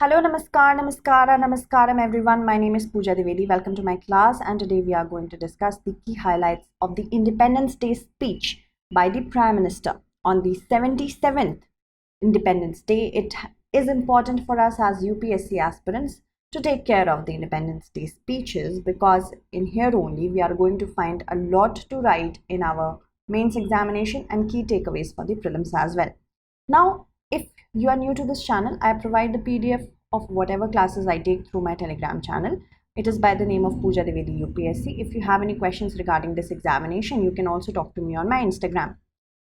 Hello, namaskaram everyone. My name is Pooja Dwivedi. Welcome to my class, and today we are going to discuss the key highlights of the Independence Day speech by the Prime Minister on the 77th Independence Day. It is important for us as UPSC aspirants to take care of the Independence Day speeches, because in here only we are going to find a lot to write in our mains examination and key takeaways for the prelims as well. Now, if you are new to this channel, I provide the PDF of whatever classes I take through my Telegram channel. It is by the name of Pooja Dwivedi UPSC. If you have any questions regarding this examination, you can also talk to me on my Instagram.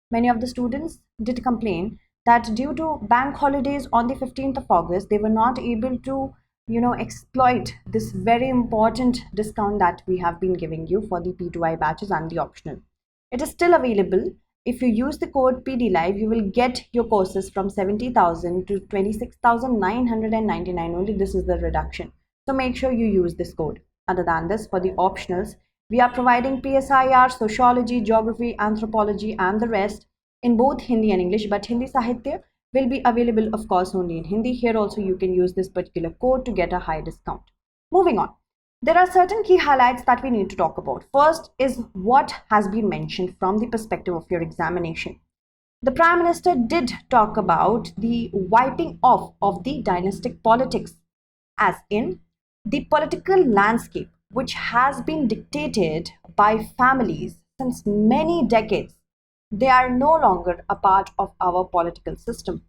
Many of the students did complain that due to bank holidays on the 15th of August, they were not able to, exploit this very important discount that we have been giving you for the P2I batches and the optional. It is still available. If you use the code PDLive, you will get your courses from 70,000 to 26,999 only. This is the reduction. So make sure you use this code. Other than this, for the optionals, we are providing PSIR, sociology, geography, anthropology, and the rest in both Hindi and English. But Hindi Sahitya will be available, of course, only in Hindi. Here also, you can use this particular code to get a high discount. Moving on. There are certain key highlights that we need to talk about. First is what has been mentioned from the perspective of your examination. The Prime Minister did talk about the wiping off of the dynastic politics, as in the political landscape which has been dictated by families since many decades. They are no longer a part of our political system.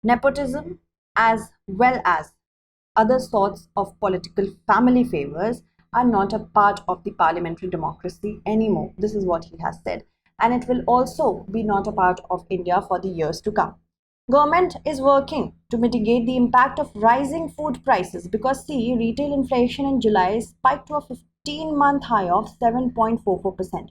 Nepotism, as well as other sorts of political family favors, are not a part of the parliamentary democracy anymore. This is what he has said. And it will also be not a part of India for the years to come. Government is working to mitigate the impact of rising food prices, because see, retail inflation in July spiked to a 15-month high of 7.44%.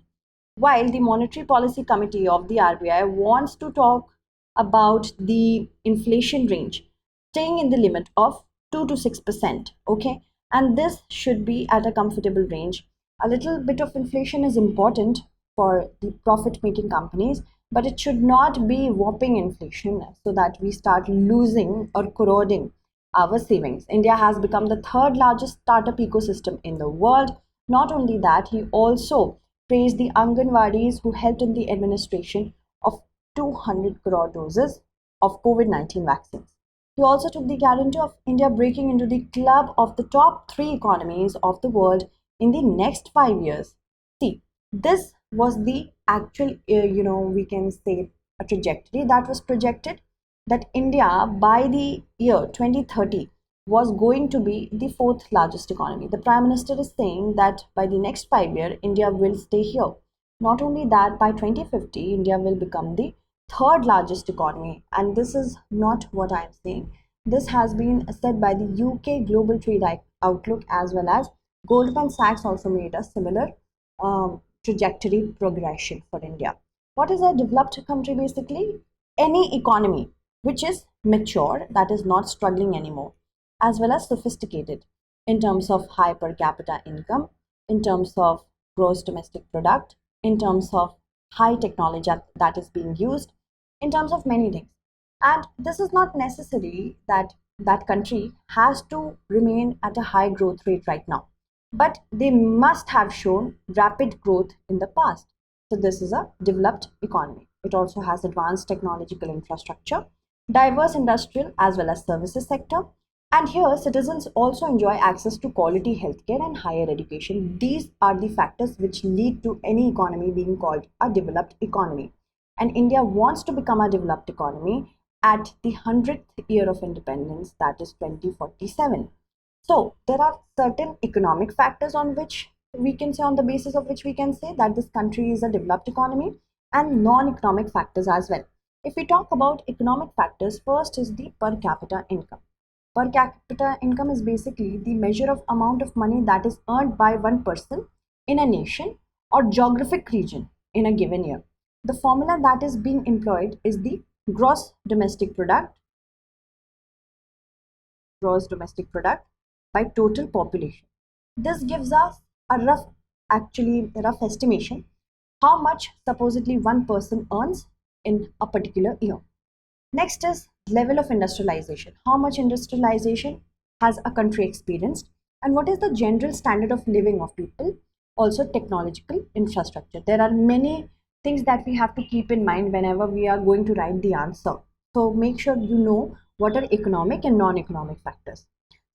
While the Monetary Policy Committee of the RBI wants to talk about the inflation range staying in the limit of 2 to 6%, okay, and this should be at a comfortable range. A little bit of inflation is important for the profit-making companies, but it should not be whopping inflation so that we start losing or corroding our savings. India has become the third largest startup ecosystem in the world. Not only that, he also praised the Anganwadis who helped in the administration of 200 crore doses of COVID-19 vaccines. He also took the guarantee of India breaking into the club of the top 3 economies of the world in the next 5 years. See, this was the actual, we can say a trajectory that was projected, that India by the year 2030 was going to be the 4th largest economy. The Prime Minister is saying that by the next 5 years, India will stay here. Not only that, by 2050, India will become the 3rd largest economy, and this is not what I am saying. This has been said by the UK Global Trade Outlook, as well as Goldman Sachs also made a similar trajectory progression for India. What is a developed country? Basically, any economy which is mature, that is not struggling anymore, as well as sophisticated in terms of high per capita income, in terms of gross domestic product, in terms of high technology that is being used, in terms of many things. And this is not necessary that that country has to remain at a high growth rate right now, but they must have shown rapid growth in the past. So this is a developed economy. It also has advanced technological infrastructure, diverse industrial as well as services sector, and here citizens also enjoy access to quality healthcare and higher education. These are the factors which lead to any economy being called a developed economy. And India wants to become a developed economy at the 100th year of independence, that is 2047. So there are certain economic factors on which we can say, on the basis of which we can say that this country is a developed economy, and non-economic factors as well. If we talk about economic factors, first is the per capita income. Per capita income is basically the measure of amount of money that is earned by one person in a nation or geographic region in a given year. The formula that is being employed is the gross domestic product by total population. This gives us a rough estimation how much supposedly one person earns in a particular year. Next is level of industrialization. How much industrialization has a country experienced, and what is the general standard of living of people? Also, technological infrastructure. There are many things that we have to keep in mind whenever we are going to write the answer. So make sure you know what are economic and non-economic factors.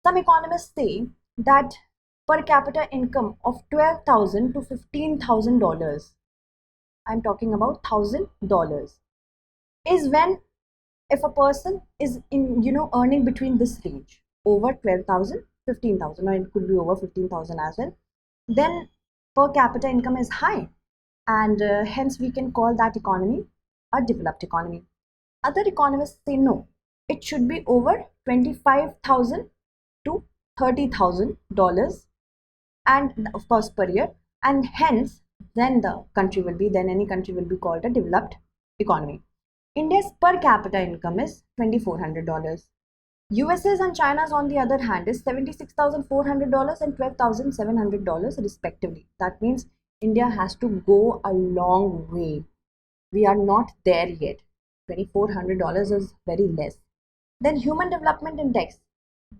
Some economists say that per capita income of $12,000 to $15,000, I'm talking about $1,000, is when if a person is in earning between this range, over 12,000, 15,000, or it could be over 15,000 as well, then per capita income is high, and hence we can call that economy a developed economy. Other economists say no, it should be over 25,000 to $30,000, and of course per year, and hence then any country will be called a developed economy. India's per capita income is $2,400. USA's and China's, on the other hand, is $76,400 and $12,700 respectively. That means India has to go a long way. We are not there yet. $2,400 is very less. Then Human Development Index.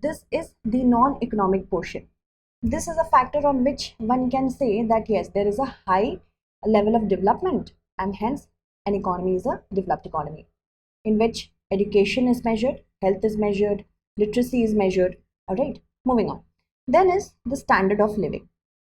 This is the non-economic portion. This is a factor on which one can say that yes, there is a high level of development, and hence an economy is a developed economy, in which education is measured, health is measured, literacy is measured. All right, moving on. Then is the standard of living.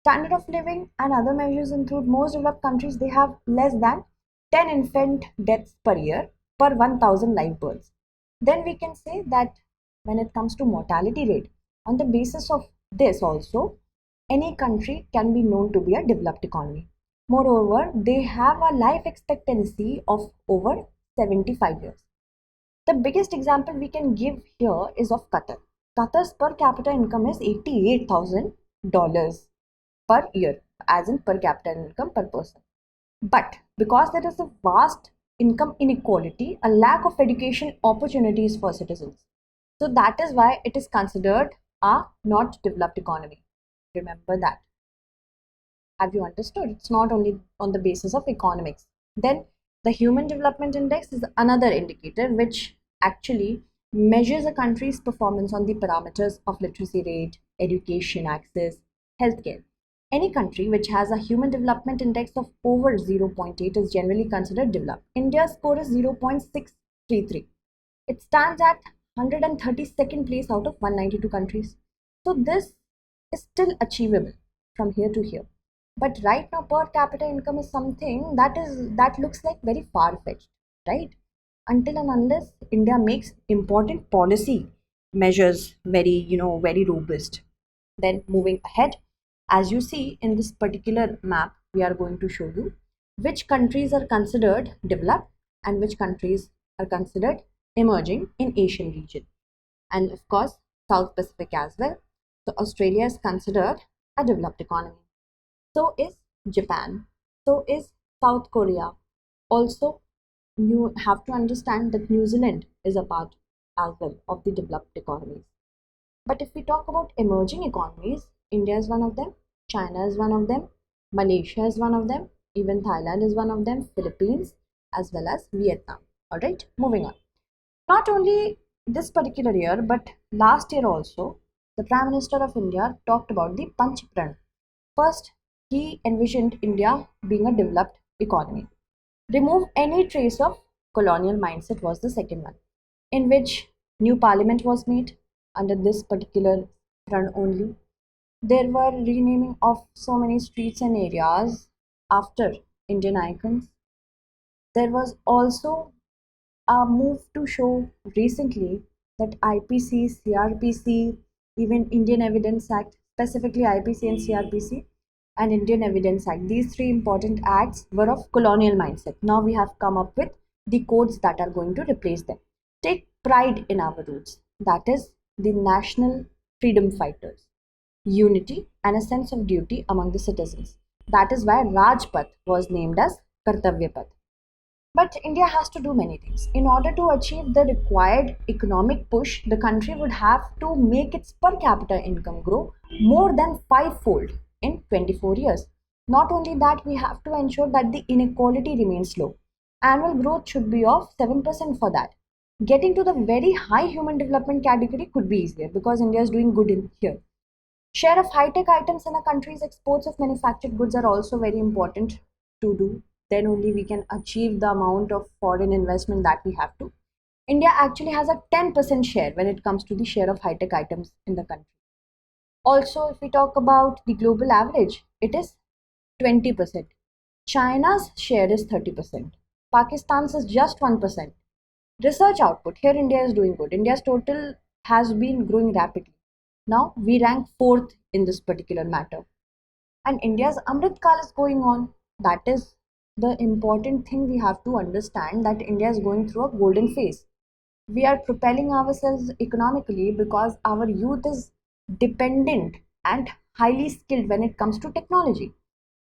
Standard of living and other measures include most developed countries, they have less than 10 infant deaths per year per 1,000 live births. Then we can say that when it comes to mortality rate, on the basis of this also, any country can be known to be a developed economy. Moreover, they have a life expectancy of over 75 years. The biggest example we can give here is of Qatar. Qatar's per capita income is $88,000 per year, as in per capita income per person. But because there is a vast income inequality, a lack of education opportunities for citizens, so that is why it is considered a not developed economy. Remember that. Have you understood? It's not only on the basis of economics. Then the Human Development Index is another indicator which actually measures a country's performance on the parameters of literacy rate, education access, healthcare. Any country which has a Human Development Index of over 0.8 is generally considered developed. India's score is 0.633. It stands at 132nd place out of 192 countries. So this is still achievable from here to here. But right now per capita income is something that looks like very far-fetched, right? Until and unless India makes important policy measures very robust. Then moving ahead, as you see in this particular map, we are going to show you which countries are considered developed and which countries are considered emerging in Asian region, and of course South Pacific as well. So Australia is considered a developed economy. So is Japan. So is South Korea. Also, you have to understand that New Zealand is a part as well of the developed economies. But if we talk about emerging economies, India is one of them, China is one of them, Malaysia is one of them, even Thailand is one of them, Philippines as well as Vietnam. All right, moving on. Not only this particular year, but last year also, the Prime Minister of India talked about the Panch Pran. First, he envisioned India being a developed economy. Remove any trace of colonial mindset was the second one, in which new parliament was made under this particular run only. There were renaming of so many streets and areas after Indian icons. There was also a move to show recently that IPC, CRPC, even Indian Evidence Act, specifically IPC and CRPC, and Indian Evidence Act, these three important acts were of colonial mindset. Now we have come up with the codes that are going to replace them. Take pride in our roots, that is the national freedom fighters, unity and a sense of duty among the citizens. That is why Rajpath was named as Kartavya Path. But India has to do many things. In order to achieve the required economic push, the country would have to make its per capita income grow more than fivefold in 24 years. Not only that, we have to ensure that the inequality remains low. Annual growth should be of 7% for that. getting to the very high human development category could be easier because India is doing good in here. Share of high-tech items in a country's exports of manufactured goods are also very important to do. Then only we can achieve the amount of foreign investment that we have to. India actually has a 10% share when it comes to the share of high-tech items in the country. Also, if we talk about the global average, it is 20%. China's share is 30%. Pakistan's is just 1%. Research output, here India is doing good. India's total has been growing rapidly. Now we rank 4th in this particular matter. And India's Amrit Kal is going on. That is the important thing we have to understand, that India is going through a golden phase. We are propelling ourselves economically because our youth is dependent and highly skilled when it comes to technology.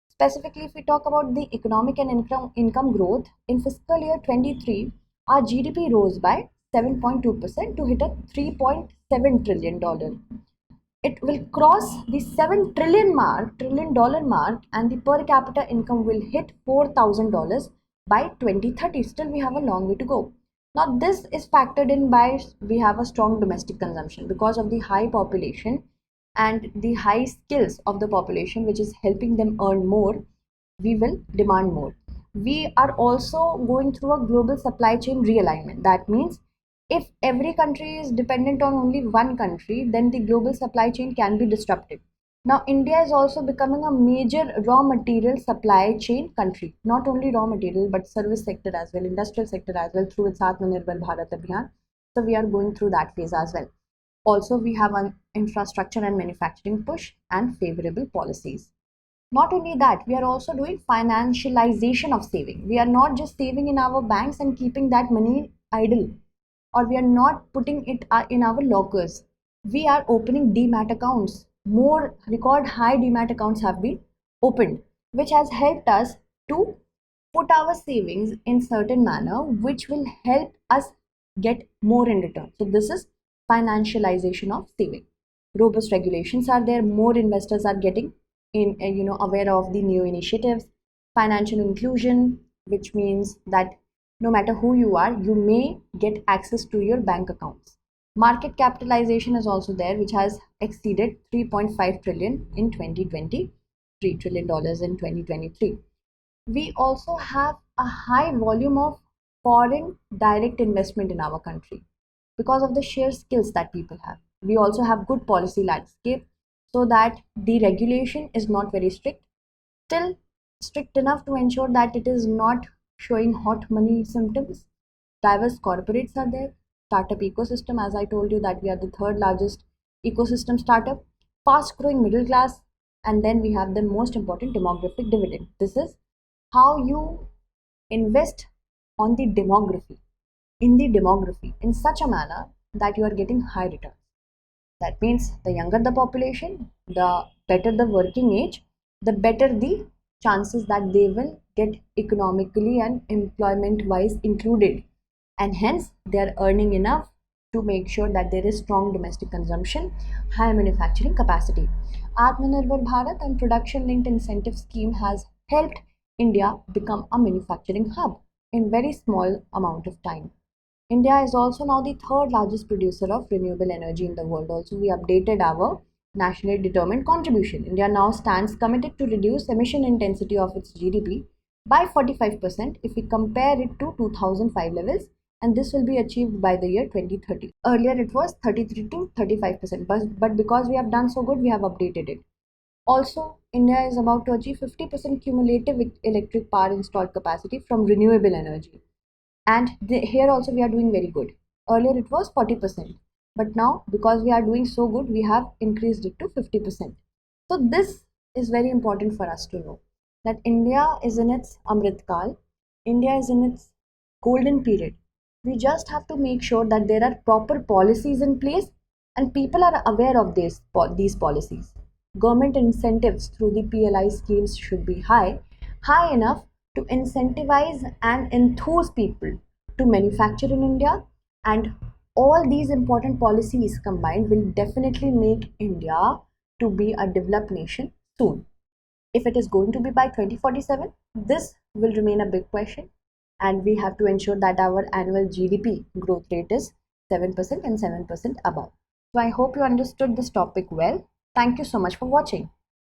Specifically, if we talk about the economic and income growth, in fiscal year 23, our GDP rose by 7.2% to hit a $3.7 trillion. It will cross the $7 trillion mark, and the per capita income will hit $4,000 by 2030. Still, we have a long way to go. Now, this is factored in by we have a strong domestic consumption because of the high population and the high skills of the population, which is helping them earn more. We will demand more. We are also going through a global supply chain realignment. That means if every country is dependent on only one country, then the global supply chain can be disrupted. Now, India is also becoming a major raw material supply chain country. Not only raw material, but service sector as well, industrial sector as well, through its Atmanirbhar Bharat Abhiyan. So we are going through that phase as well. Also, we have an infrastructure and manufacturing push and favorable policies. Not only that, we are also doing financialization of saving. We are not just saving in our banks and keeping that money idle, or we are not putting it in our lockers. We are opening demat accounts. More record high demat accounts have been opened, which has helped us to put our savings in certain manner, which will help us get more in return. So this is financialization of saving. Robust regulations are there. More investors are getting in, aware of the new initiatives. Financial inclusion, which means that no matter who you are, you may get access to your bank accounts. Market capitalization is also there, which has exceeded 3.5 trillion in 2020, $3 trillion in 2023. We also have a high volume of foreign direct investment in our country because of the sheer skills that people have. We also have good policy landscape so that the regulation is not very strict, still strict enough to ensure that it is not showing hot money symptoms. Diverse corporates are there. Startup ecosystem, as I told you that we are the third largest ecosystem startup. Fast growing middle class, and then we have the most important demographic dividend. This is how you invest on the demography, in such a manner that you are getting high returns. That means the younger the population, the better the working age, the better the chances that they will get economically and employment wise included, and hence they are earning enough to make sure that there is strong domestic consumption, high manufacturing capacity. Atmanirbhar Bharat and production linked incentive scheme has helped India become a manufacturing hub in very small amount of time. India is also now the third largest producer of renewable energy in the world. Also, we updated our nationally determined contribution. India now stands committed to reduce emission intensity of its GDP by 45% if we compare it to 2005 levels, and this will be achieved by the year 2030. Earlier it was 33 to 35%, but because we have done so good, we have updated it. Also, India is about to achieve 50% cumulative electric power installed capacity from renewable energy. And here also we are doing very good. Earlier it was 40%, but now because we are doing so good, we have increased it to 50%. So this is very important for us to know that India is in its Amrit Kal, India is in its golden period. We just have to make sure that there are proper policies in place and people are aware of these policies. Government incentives through the PLI schemes should be high enough to incentivize and enthuse people to manufacture in India, and all these important policies combined will definitely make India to be a developed nation soon. If it is going to be by 2047, this will remain a big question. and we have to ensure that our annual GDP growth rate is 7% and 7% above. So I hope you understood this topic well. Thank you so much for watching.